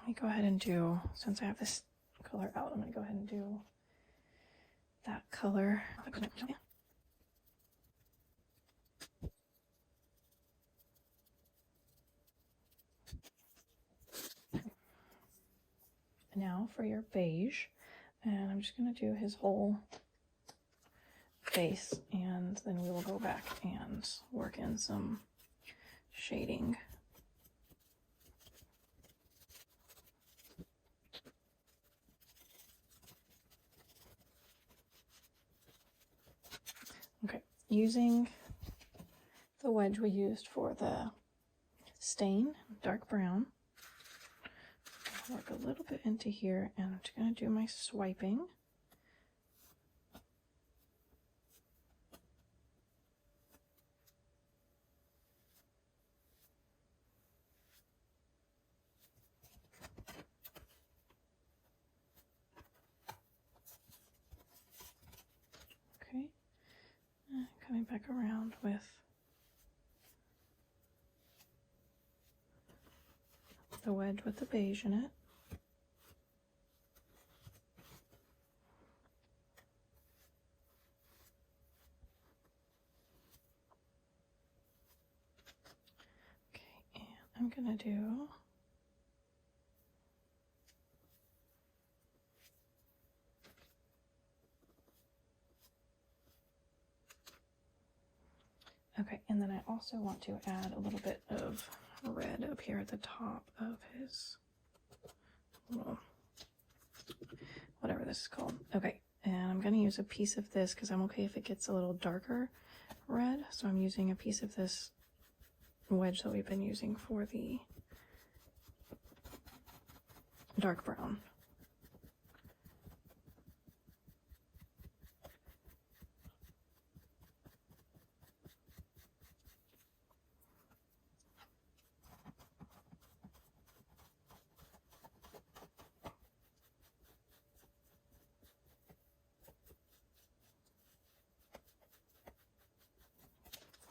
Let me go ahead and do, since I have this color out, I'm going to go ahead and do that color. Now for your beige, and I'm just going to do his whole face, and then we will go back and work in some shading. Okay, using the wedge we used for the stain, dark brown, I'll work a little bit into here, and I'm just going to do my swiping. Okay, and coming back around with the wedge with the beige in it. Okay, and I'm gonna do okay, and then I also want to add a little bit of red up here at the top of his little, whatever this is called. Okay, and I'm going to use a piece of this because I'm okay if it gets a little darker red. So I'm using a piece of this wedge that we've been using for the dark brown.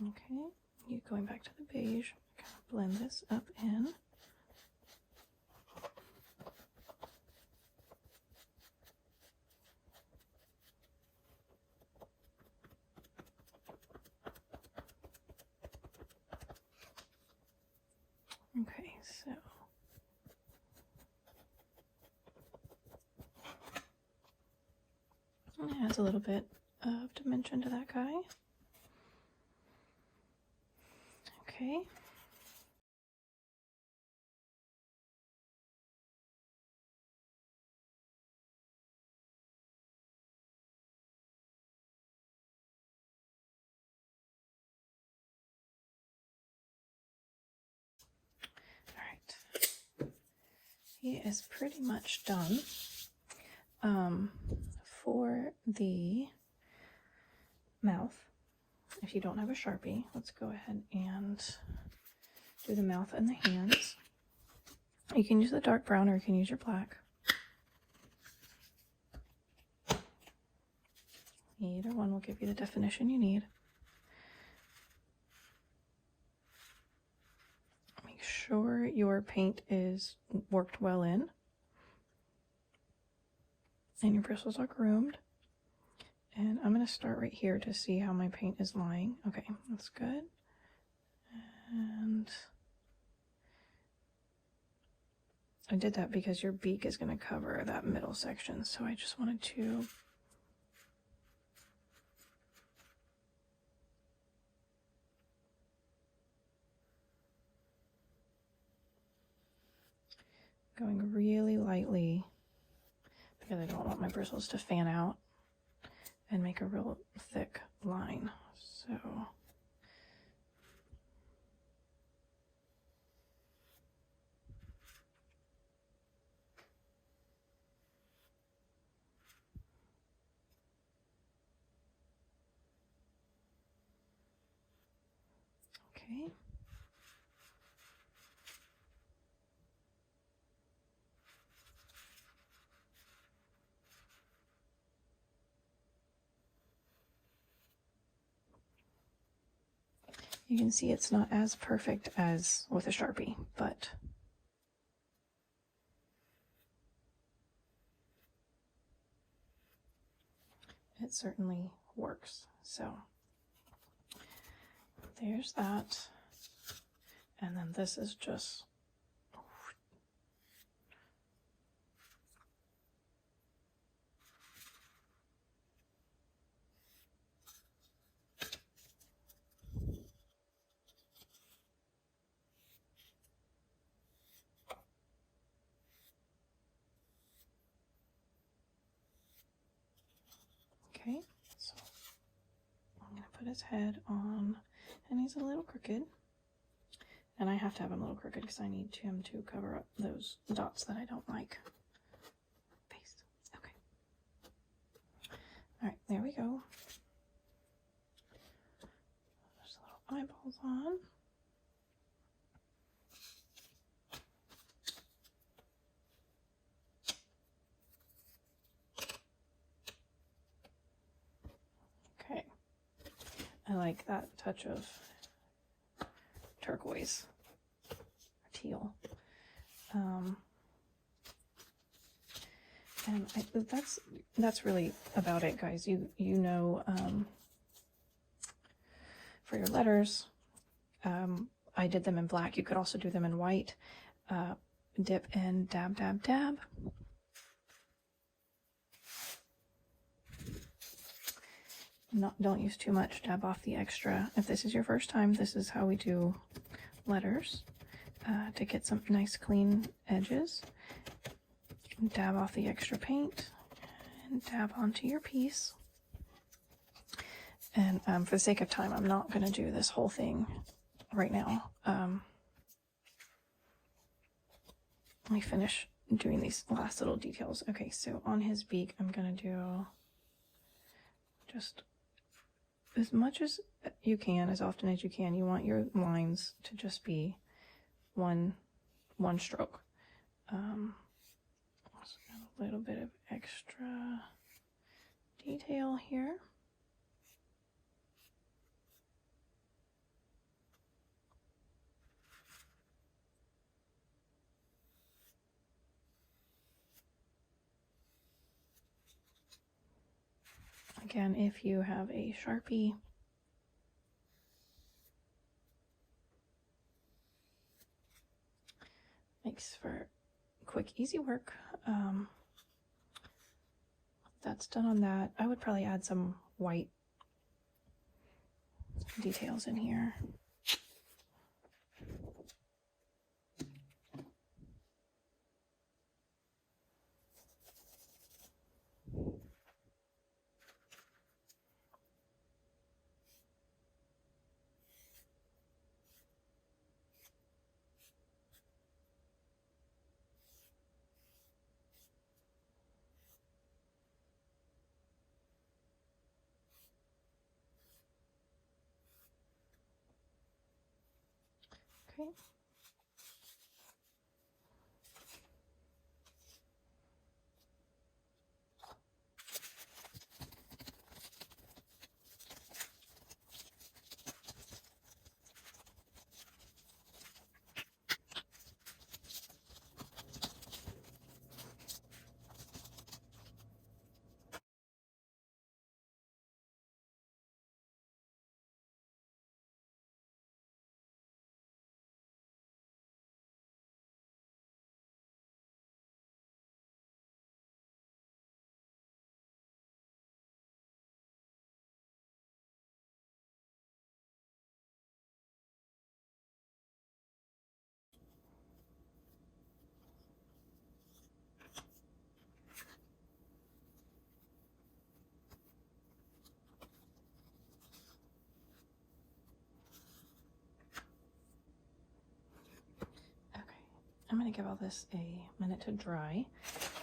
Okay, you going back to the beige, kind of blend this up in. Okay, so it adds a little bit of dimension to that guy. Okay. All right. He is pretty much done. For the mouth, if you don't have a Sharpie, let's go ahead and do the mouth and the hands. You can use the dark brown or you can use your black. Either one will give you the definition you need. Make sure your paint is worked well in and your bristles are groomed. And I'm going to start right here to see how my paint is lying. Okay, that's good. And I did that because your beak is going to cover that middle section. So I just wanted to going really lightly because I don't want my bristles to fan out and make a real thick line. So okay. You can see it's not as perfect as with a Sharpie, but it certainly works. So there's that. And then this is just okay. So I'm gonna put his head on, and he's a little crooked. And I have to have him a little crooked because I need him to cover up those dots that I don't like. Paste. Okay. All right, there we go. There's little eyeballs on. Okay. I like that touch of turquoise, teal, and that's really about it, guys. You know, for your letters, I did them in black. You could also do them in white. Dip and dab, dab, dab. Don't use too much. Dab off the extra. If this is your first time, this is how we do letters, to get some nice clean edges. Dab off the extra paint and dab onto your piece. And for the sake of time, I'm not going to do this whole thing right now. Let me finish doing these last little details. Okay, so on his beak, I'm going to do just as much as you can, as often as you can. You want your lines to just be one stroke. Also got a little bit of extra detail here. Again, if you have a Sharpie, makes for quick, easy work. That's done on that. I would probably add some white details in here. Okay. I'm going to give all this a minute to dry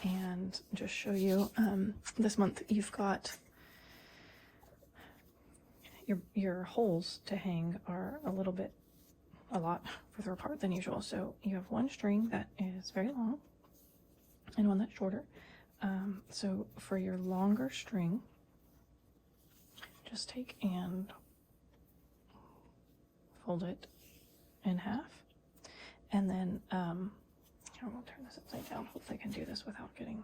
and just show you, this month you've got your holes to hang are a lot further apart than usual. So you have one string that is very long and one that's shorter. So for your longer string, just take and fold it in half. And then, here, we'll turn this upside down. Hopefully I can do this without getting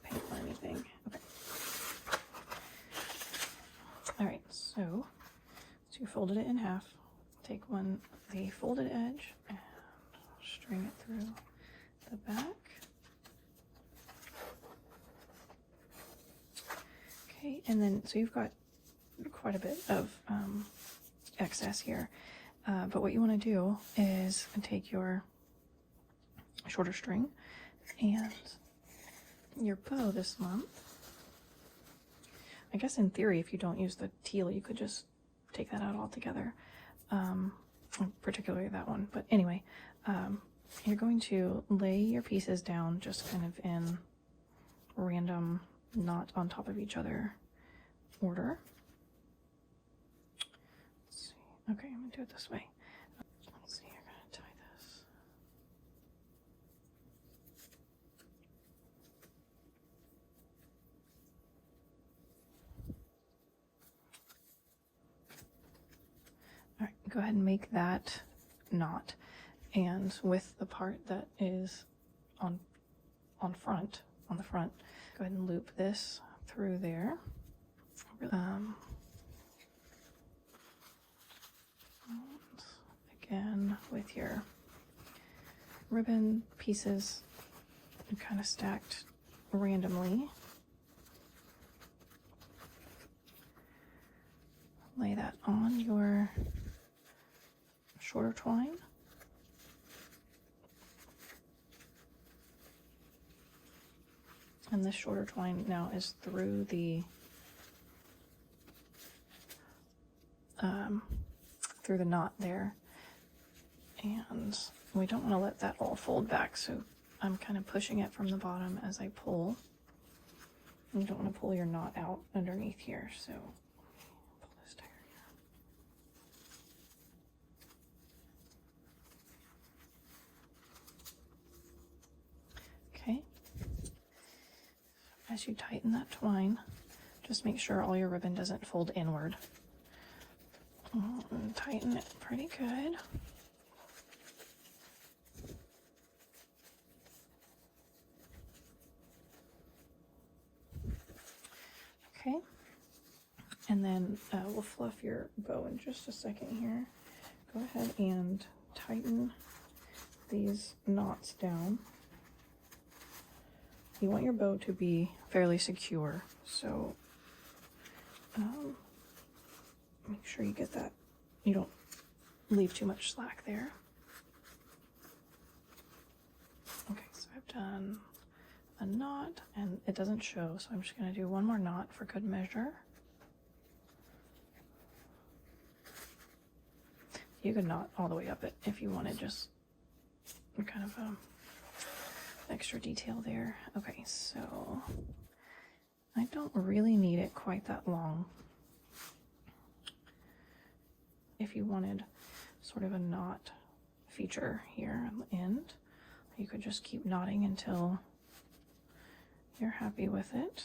paint on anything. Okay. All right, so you folded it in half. Take the folded edge and string it through the back. Okay, and then so you've got quite a bit of excess here, but what you want to do is take your shorter string and your bow this month. I guess in theory, if you don't use the teal, you could just take that out altogether, particularly that one. But anyway, you're going to lay your pieces down just kind of in random, not on top of each other order. Let's see. Okay, I'm going to do it this way. Let's see, I'm going to tie this. All right, go ahead and make that knot, and with the part that is on the front, go ahead and loop this through there. Again, with your ribbon pieces kind of stacked randomly, lay that on your shorter twine. And this shorter twine now is through the knot there, and we don't want to let that all fold back, so I'm kind of pushing it from the bottom as I pull. You don't want to pull your knot out underneath here, so pull this tighter here. Okay. As you tighten that twine, just make sure all your ribbon doesn't fold inward. And tighten it pretty good. Okay, and then we'll fluff your bow in just a second here. Go ahead and tighten these knots down. You want your bow to be fairly secure, so make sure you get that, you don't leave too much slack there. Okay, so I've done a knot and it doesn't show, so I'm just going to do one more knot for good measure. You could knot all the way up it if you wanted, just kind of extra detail there. Okay, so I don't really need it quite that long. If you wanted sort of a knot feature here on the end, you could just keep knotting until you're happy with it.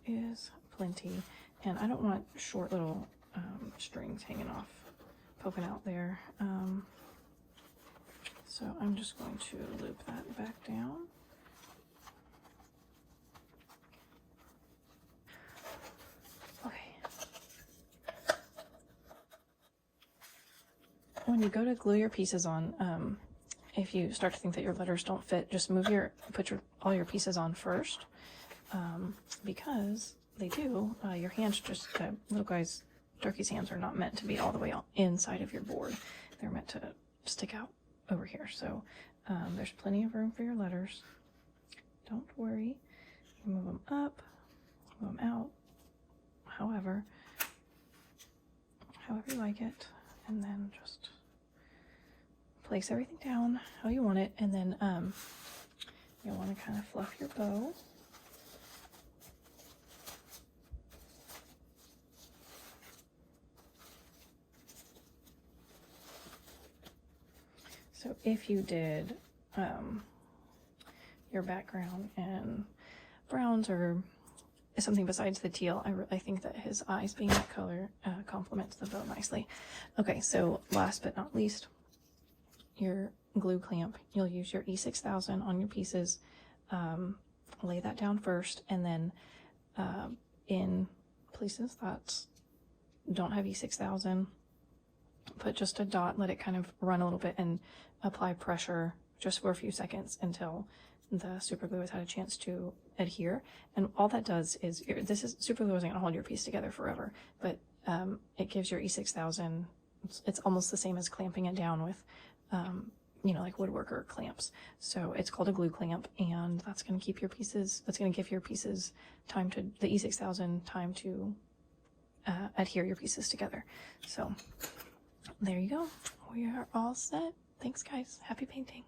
Is plenty, and I don't want short little strings hanging off, poking out there, so I'm just going to loop that back down. Okay, when you go to glue your pieces on, if you start to think that your letters don't fit, just put all your pieces on first. Because they do, your hands just, little guys, turkey's hands are not meant to be all the way inside of your board. They're meant to stick out over here. So there's plenty of room for your letters. Don't worry. You move them up, move them out, however you like it, and then just place everything down how you want it, and then you'll want to kind of fluff your bow. So if you did your background in browns or something besides the teal, I think that his eyes being that color complements the bow nicely. Okay, so last but not least, your glue clamp. You'll use your E6000 on your pieces. Lay that down first, and then in places that don't have E6000, put just a dot, let it kind of run a little bit, and apply pressure just for a few seconds until the super glue has had a chance to adhere. And all that does is, super glue isn't going to hold your piece together forever, but it gives your E6000, it's almost the same as clamping it down with you know, like woodworker clamps. So it's called a glue clamp, and that's going to keep your pieces, that's going to give your pieces time to, the E6000 time to adhere your pieces together. So there you go. We are all set. Thanks, guys. Happy painting.